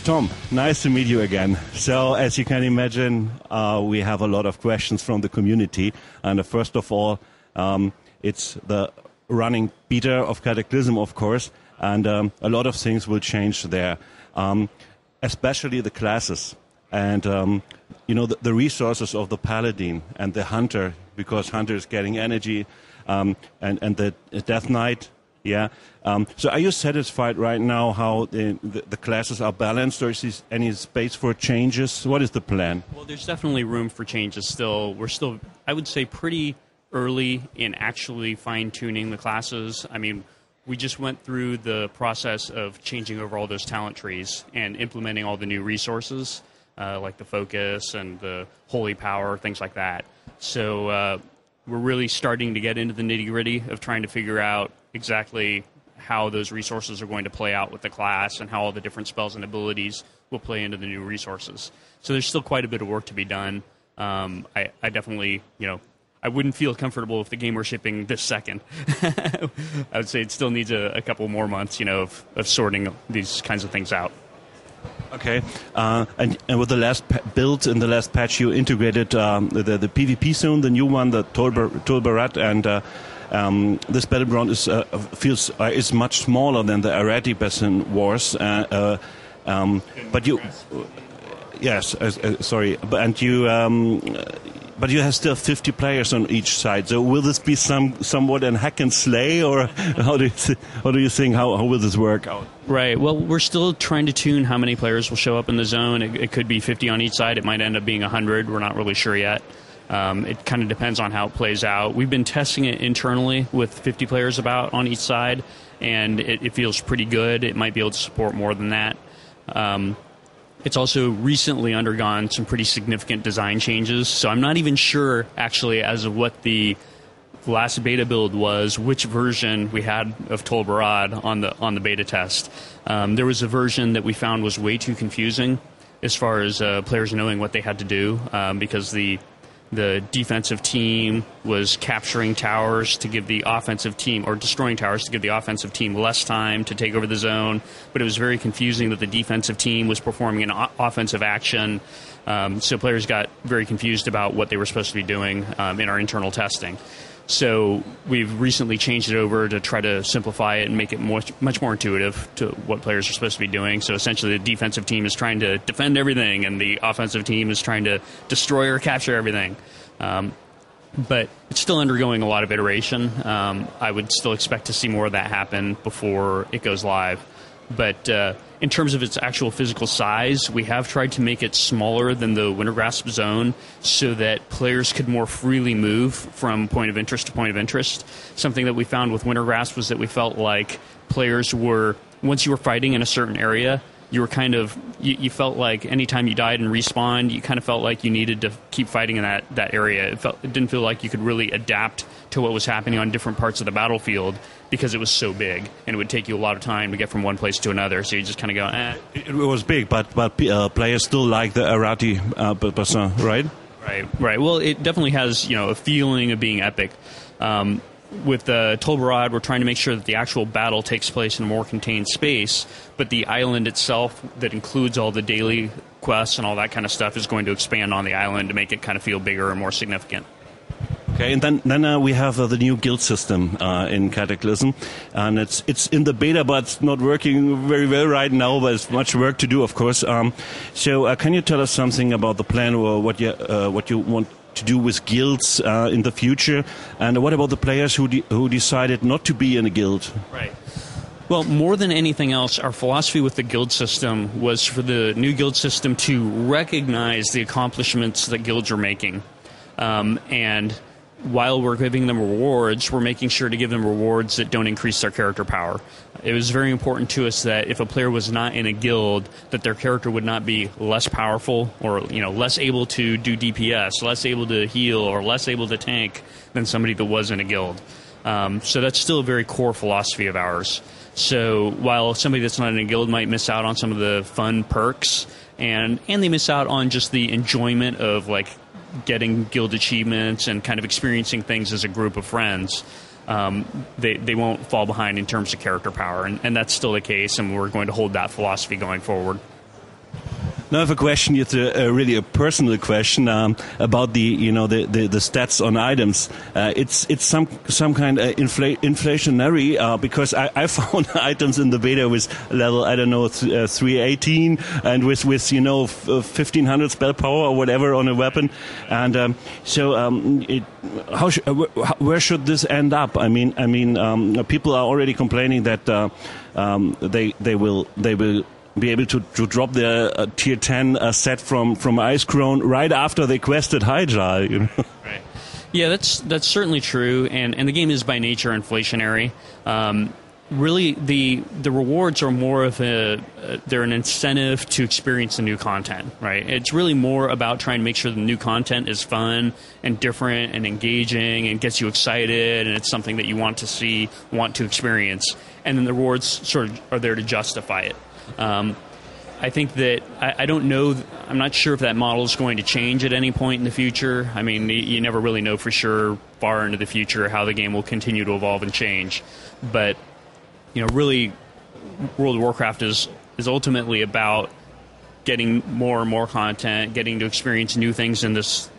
Tom, nice to meet you again. So, as you can imagine, we have a lot of questions from the community. And first of all, it's the running beta of Cataclysm, of course, and a lot of things will change there, especially the classes and, the resources of the Paladin and the Hunter, because Hunter is getting energy, and the Death Knight. Yeah. So are you satisfied right now how the classes are balanced, or is there any space for changes? What is the plan? Well, there's definitely room for changes still. We're still, I would say, pretty early in actually fine-tuning the classes. I mean, we just went through the process of changing over all those talent trees and implementing all the new resources, like the Focus and the Holy Power, things like that. So we're really starting to get into the nitty-gritty of trying to figure out exactly how those resources are going to play out with the class and how all the different spells and abilities will play into the new resources. So there's still quite a bit of work to be done. I definitely, I wouldn't feel comfortable if the game were shipping this second. I would say it still needs a couple more months, of sorting these kinds of things out. Okay, and with the last build in the last patch, you integrated the PvP zone, the new one, the Tolbarat, and this battleground is much smaller than the Arati Basin Wars. But you, yes, sorry, and you. But you have still 50 players on each side. So will this be somewhat a hack and slay, or how do you think how will this work out? Right. Well, we're still trying to tune how many players will show up in the zone. It could be 50 on each side. It might end up being 100. We're not really sure yet. It kind of depends on how it plays out. We've been testing it internally with 50 players about on each side, and it feels pretty good. It might be able to support more than that. It's also recently undergone some pretty significant design changes, so I'm not even sure, actually, as of what the last beta build was, which version we had of Tolbarad on the beta test. There was a version that we found was way too confusing as far as players knowing what they had to do, because the defensive team was capturing towers to give the offensive team, or destroying towers to give the offensive team less time to take over the zone. But it was very confusing that the defensive team was performing an offensive action. So players got very confused about what they were supposed to be doing in our internal testing. So we've recently changed it over to try to simplify it and make it much more intuitive to what players are supposed to be doing. So essentially the defensive team is trying to defend everything, and the offensive team is trying to destroy or capture everything. But it's still undergoing a lot of iteration. I would still expect to see more of that happen before it goes live. But in terms of its actual physical size, we have tried to make it smaller than the Wintergrasp zone so that players could more freely move from point of interest to point of interest. Something that we found with Wintergrasp was that we felt like players were, once you were fighting in a certain area, you were you felt like anytime you died and respawned, you kind of felt like you needed to keep fighting in that area. It didn't feel like you could really adapt to what was happening on different parts of the battlefield because it was so big, and it would take you a lot of time to get from one place to another. So you just kind of go, eh. It was big, but players still like the Arati Basin, right? Right. Well, it definitely has a feeling of being epic. With Tolbarad, we're trying to make sure that the actual battle takes place in a more contained space, but the island itself that includes all the daily quests and all that kind of stuff is going to expand on the island to make it kind of feel bigger and more significant. Okay, and then we have the new guild system in Cataclysm, and it's in the beta, but it's not working very well right now. But it's much work to do, of course. So, can you tell us something about the plan, or what you want to do with guilds in the future, and what about the players who decided not to be in a guild? Right. Well, more than anything else, our philosophy with the guild system was for the new guild system to recognize the accomplishments that guilds are making, and while we're giving them rewards, we're making sure to give them rewards that don't increase their character power. It was very important to us that if a player was not in a guild, that their character would not be less powerful or less able to do DPS, less able to heal, or less able to tank than somebody that was in a guild. So that's still a very core philosophy of ours. So while somebody that's not in a guild might miss out on some of the fun perks, and they miss out on just the enjoyment of getting guild achievements and kind of experiencing things as a group of friends, they won't fall behind in terms of character power, and that's still the case, and we're going to hold that philosophy going forward. Now I have a question. It's really a personal question about the stats on items. It's some kind of inflationary because I found items in the beta with level 318 and with 1500 spell power or whatever on a weapon, and where should this end up? I mean, people are already complaining that they will be able to drop their tier 10 set from Ice Crown right after they quested Hydra. Right. Yeah, that's certainly true, and the game is by nature inflationary. Really, the rewards are more of they're an incentive to experience the new content, right? It's really more about trying to make sure the new content is fun and different and engaging and gets you excited, and it's something that you want to see, want to experience, and then the rewards sort of are there to justify it. I think that I don't know. I'm not sure if that model is going to change at any point in the future. I mean, you never really know for sure far into the future how the game will continue to evolve and change. But really, World of Warcraft is ultimately about getting more and more content, getting to experience new things in this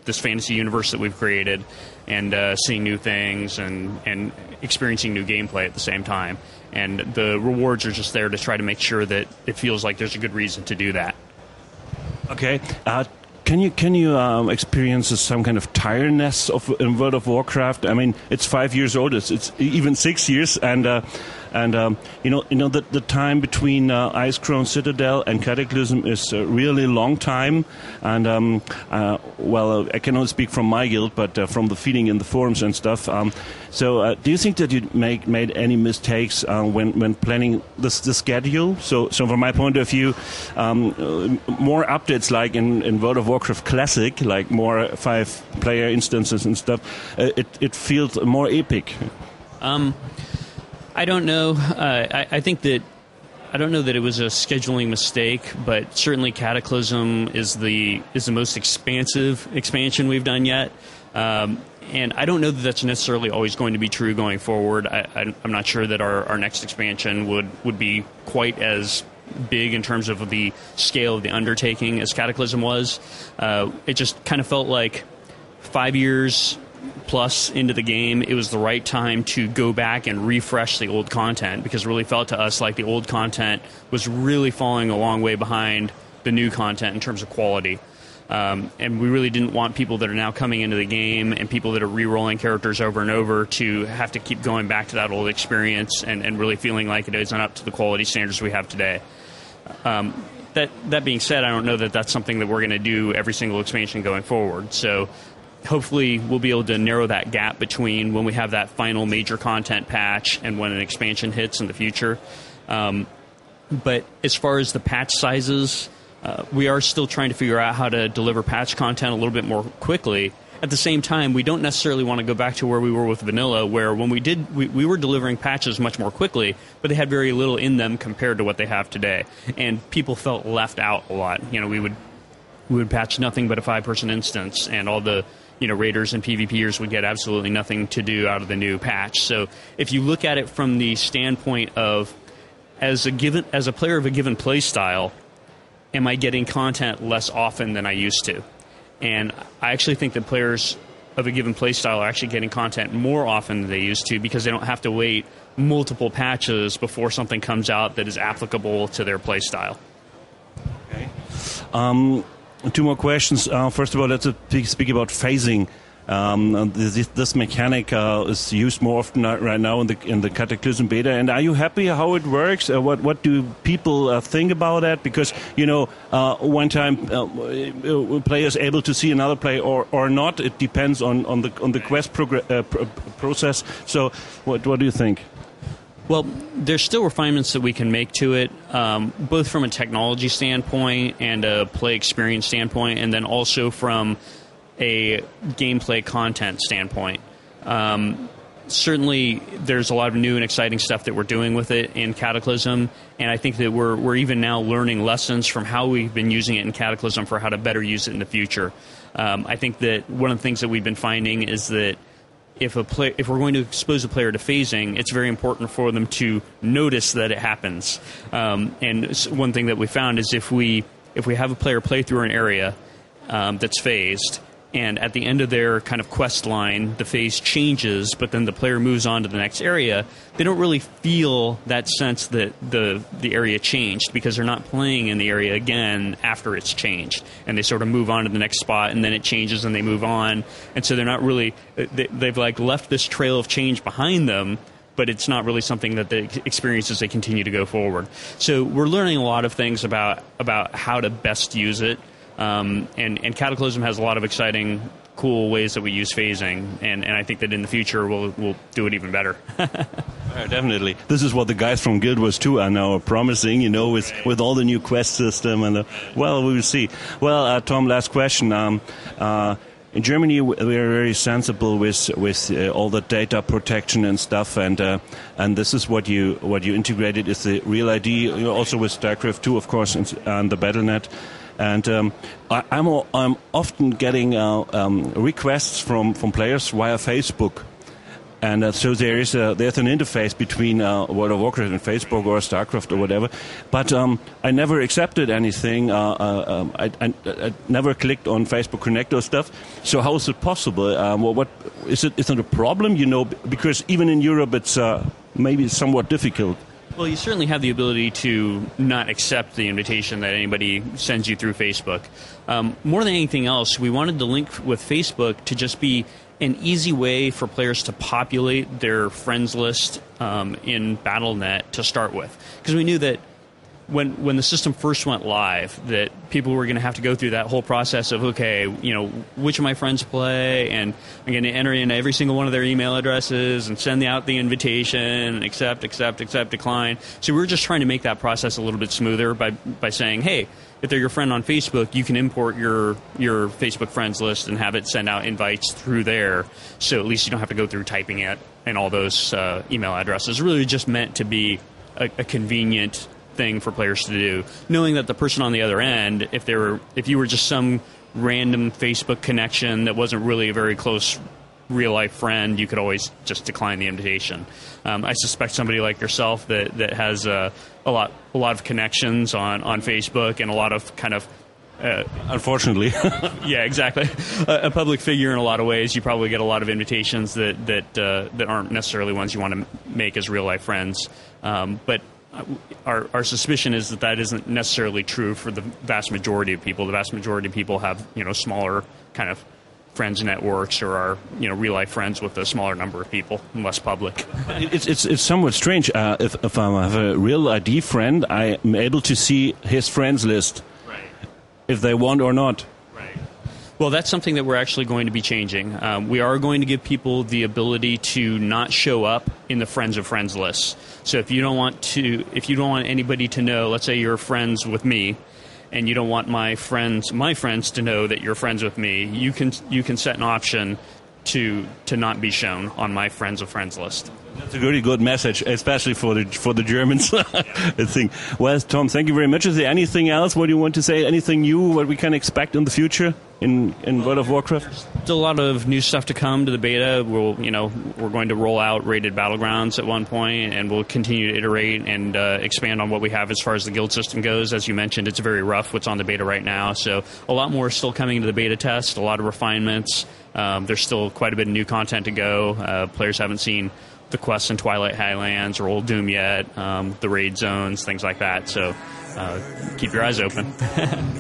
this fantasy universe that we've created, and seeing new things and experiencing new gameplay at the same time. And the rewards are just there to try to make sure that it feels like there's a good reason to do that. Okay. Can you experience some kind of tiredness in World of Warcraft? I mean, it's 5 years old. It's even 6 years, and the time between Ice Crown Citadel and Cataclysm is a really long time. And I cannot speak from my guild, but from the feeling in the forums and stuff. So, do you think that you made any mistakes when planning the schedule? So from my point of view, more updates like in World of Warcraft Classic, like more 5-player instances and stuff, it feels more epic. I don't know. I think that I don't know that it was a scheduling mistake, but certainly Cataclysm is the most expansive expansion we've done yet. And I don't know that that's necessarily always going to be true going forward. I'm not sure that our next expansion would be quite as big in terms of the scale of the undertaking as Cataclysm was. It just kind of felt like 5 years plus into the game, it was the right time to go back and refresh the old content, because it really felt to us like the old content was really falling a long way behind the new content in terms of quality. And we really didn't want people that are now coming into the game and people that are re-rolling characters over and over to have to keep going back to that old experience and really feeling like it isn't up to the quality standards we have today. That being said, I don't know that that's something that we're going to do every single expansion going forward. So hopefully we'll be able to narrow that gap between when we have that final major content patch and when an expansion hits in the future. But as far as the patch sizes, we are still trying to figure out how to deliver patch content a little bit more quickly. At the same time, we don't necessarily want to go back to where we were with vanilla, where when we were delivering patches much more quickly, but they had very little in them compared to what they have today. And people felt left out a lot. We would patch nothing but a 5-person instance, and all the raiders and PvPers would get absolutely nothing to do out of the new patch. So if you look at it from the standpoint of as a player of a given play style, am I getting content less often than I used to? And I actually think that players of a given play style are actually getting content more often than they used to, because they don't have to wait multiple patches before something comes out that is applicable to their play style. Okay. 2 more questions. First of all, let's speak about phasing. This mechanic is used more often right now in the Cataclysm beta. And are you happy how it works? What do people think about that? Because one time players able to see another player or not. It depends on the quest process. So what do you think? Well, there's still refinements that we can make to it, both from a technology standpoint and a play experience standpoint, and then also from a gameplay content standpoint. Certainly, there's a lot of new and exciting stuff that we're doing with it in Cataclysm, and I think that we're even now learning lessons from how we've been using it in Cataclysm for how to better use it in the future. I think that one of the things that we've been finding is that if we're going to expose a player to phasing, it's very important for them to notice that it happens. And one thing that we found is if we if we have a player play through an area that's phased, and at the end of their kind of quest line, the phase changes, but then the player moves on to the next area, they don't really feel that sense that the area changed because they're not playing in the area again after it's changed. And they sort of move on to the next spot, and then it changes and they move on. And so they're not really, they've like left this trail of change behind them, but it's not really something that they experience as they continue to go forward. So we're learning a lot of things about how to best use it. And Cataclysm has a lot of exciting, cool ways that we use phasing, and I think that in the future we'll do it even better. Definitely. This is what the guys from Guild Wars 2 are now promising, with all the new quest system, and well, we will see. Well, Tom, last question. In Germany, we are very sensible with all the data protection and stuff, and this is what you integrated is the Real ID, also with StarCraft 2, of course, and the BattleNet. And I'm often getting requests from players via Facebook, and so there's an interface between World of Warcraft and Facebook or StarCraft or whatever. But I never accepted anything. I never clicked on Facebook Connect or stuff. So how is it possible? What is it? Is it a problem? Because even in Europe, it's maybe somewhat difficult. Well, you certainly have the ability to not accept the invitation that anybody sends you through Facebook. More than anything else, we wanted the link with Facebook to just be an easy way for players to populate their friends list in BattleNet to start with. Because we knew that when the system first went live, that people were going to have to go through that whole process of, okay, which of my friends play, and I'm going to enter in every single one of their email addresses and send out the invitation, accept, decline. So we were just trying to make that process a little bit smoother by saying, hey, if they're your friend on Facebook, you can import your Facebook friends list and have it send out invites through there. So at least you don't have to go through typing it and all those email addresses. Really just meant to be a convenient thing for players to do, knowing that the person on the other end, if you were just some random Facebook connection that wasn't really a very close real life friend, you could always just decline the invitation. I suspect somebody like yourself that has a lot of connections on Facebook and a lot of kind of unfortunately. Yeah, exactly. A public figure in a lot of ways, you probably get a lot of invitations that aren't necessarily ones you want to make as real life friends. But our suspicion is that isn't necessarily true for the vast majority of people. The vast majority of people have smaller kind of friends networks or are real life friends with a smaller number of people and less public. It's somewhat strange. If I have a real ID friend, I am able to see his friends list, right, if they want or not. Well, that's something that we're actually going to be changing. We are going to give people the ability to not show up in the friends of friends list. So if you don't want anybody to know, let's say you're friends with me, and you don't want my friends to know that you're friends with me, you can set an option to not be shown on my friends of friends list. That's a really good message, especially for the Germans. I think. Well, Tom, thank you very much. Is there anything else? What do you want to say? Anything new? What we can expect in the future in World of Warcraft? Still a lot of new stuff to come to the beta. We're going to roll out rated battlegrounds at one point, and we'll continue to iterate and expand on what we have as far as the guild system goes. As you mentioned, it's very rough what's on the beta right now, so a lot more is still coming to the beta test. A lot of refinements. There's still quite a bit of new content to go. Players haven't seen the quests in Twilight Highlands or Old Doom yet, the raid zones, things like that. So keep your eyes open.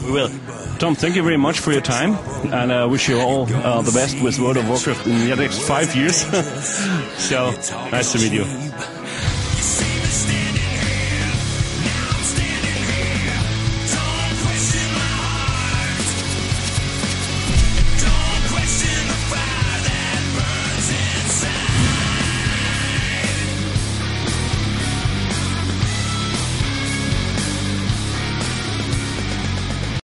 We will. Tom, thank you very much for your time, and I wish you all the best with World of Warcraft in the next 5 years. So, nice to meet you.